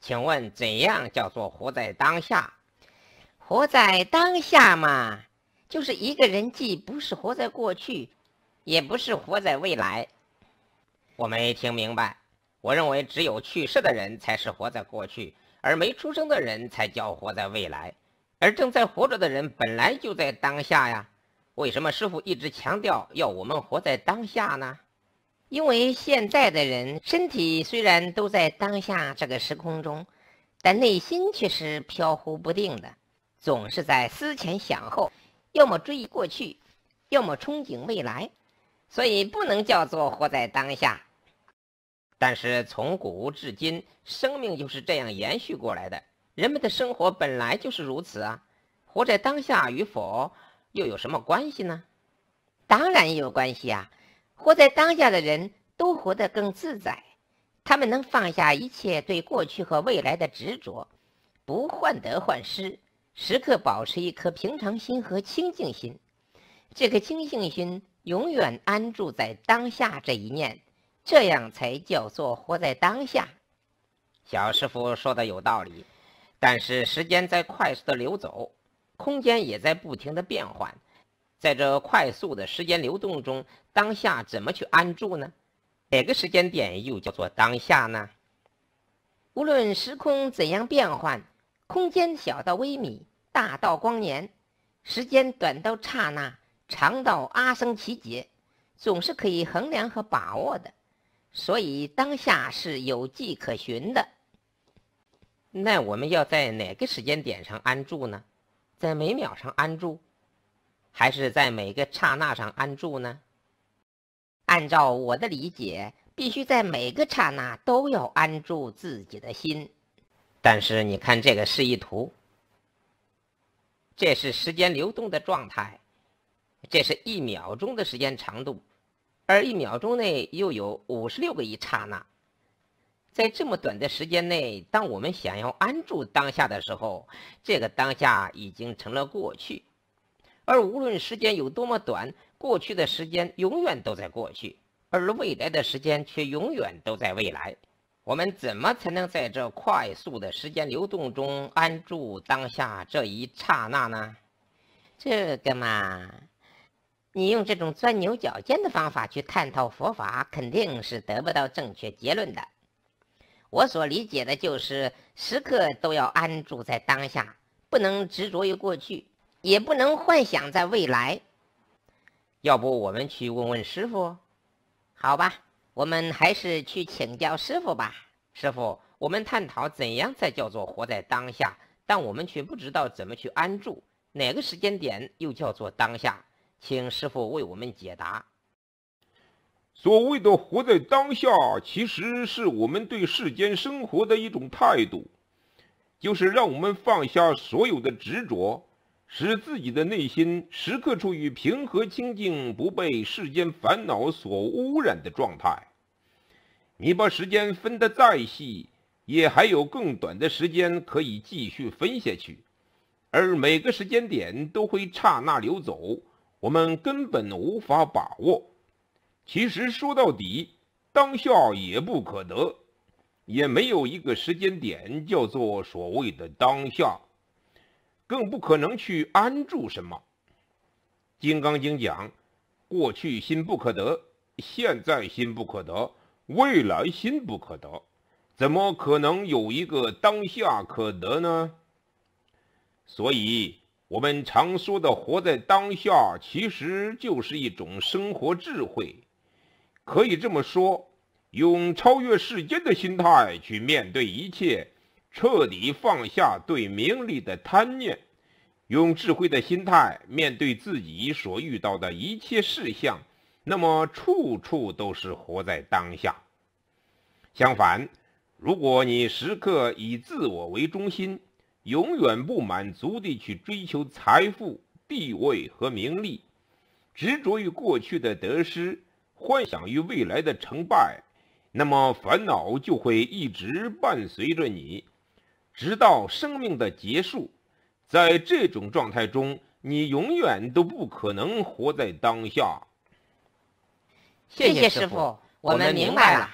请问怎样叫做活在当下？活在当下嘛，就是一个人既不是活在过去，也不是活在未来。我没听明白。我认为只有去世的人才是活在过去，而没出生的人才叫活在未来。而正在活着的人本来就在当下呀。为什么师父一直强调要我们活在当下呢？因为现在的人身体虽然都在当下这个时空中，但内心却是飘忽不定的，总是在思前想后，要么追忆过去，要么憧憬未来，所以不能叫做活在当下。但是从古至今，生命就是这样延续过来的，人们的生活本来就是如此啊。活在当下与否又有什么关系呢？当然有关系啊！活在当下的人都活得更自在，他们能放下一切对过去和未来的执着，不患得患失，时刻保持一颗平常心和清净心。这颗清净心永远安住在当下这一念，这样才叫做活在当下。小师傅说的有道理，但是时间在快速的流走，空间也在不停的变换，在这快速的时间流动中，当下怎么去安住呢？哪个时间点又叫做当下呢？无论时空怎样变换，空间小到微米，大到光年，时间短到刹那，长到阿僧祇劫，总是可以衡量和把握的。所以当下是有迹可循的。那我们要在哪个时间点上安住呢？在每秒上安住，还是在每个刹那上安住呢？按照我的理解，必须在每个刹那都要安住自己的心。但是你看这个示意图，这是时间流动的状态，这是1秒钟的时间长度，而1秒钟内又有56个亿刹那。在这么短的时间内，当我们想要安住当下的时候，这个当下已经成了过去。而无论时间有多么短，过去的时间永远都在过去，而未来的时间却永远都在未来。我们怎么才能在这快速的时间流动中安住当下这一刹那呢？这个嘛，你用这种钻牛角尖的方法去探讨佛法，肯定是得不到正确结论的。我所理解的就是时刻都要安住在当下，不能执着于过去，也不能幻想在未来。要不我们去问问师傅？好吧，我们还是去请教师傅吧。师傅，我们探讨怎样才叫做活在当下，但我们却不知道怎么去安住，哪个时间点又叫做当下？请师傅为我们解答。所谓的活在当下，其实是我们对世间生活的一种态度，就是让我们放下所有的执着，使自己的内心时刻处于平和清净，不被世间烦恼所污染的状态。你把时间分得再细，也还有更短的时间可以继续分下去，而每个时间点都会刹那流走，我们根本无法把握。其实说到底，当下也不可得，也没有一个时间点叫做所谓的当下，更不可能去安住什么。《金刚经》讲，过去心不可得，现在心不可得，未来心不可得，怎么可能有一个当下可得呢？所以我们常说的活在当下，其实就是一种生活智慧。可以这么说，用超越世间的心态去面对一切，彻底放下对名利的贪念，用智慧的心态面对自己所遇到的一切事项，那么处处都是活在当下。相反，如果你时刻以自我为中心，永远不满足地去追求财富、地位和名利，执着于过去的得失，幻想于未来的成败，那么烦恼就会一直伴随着你，直到生命的结束。在这种状态中，你永远都不可能活在当下。谢谢师傅，我们明白了。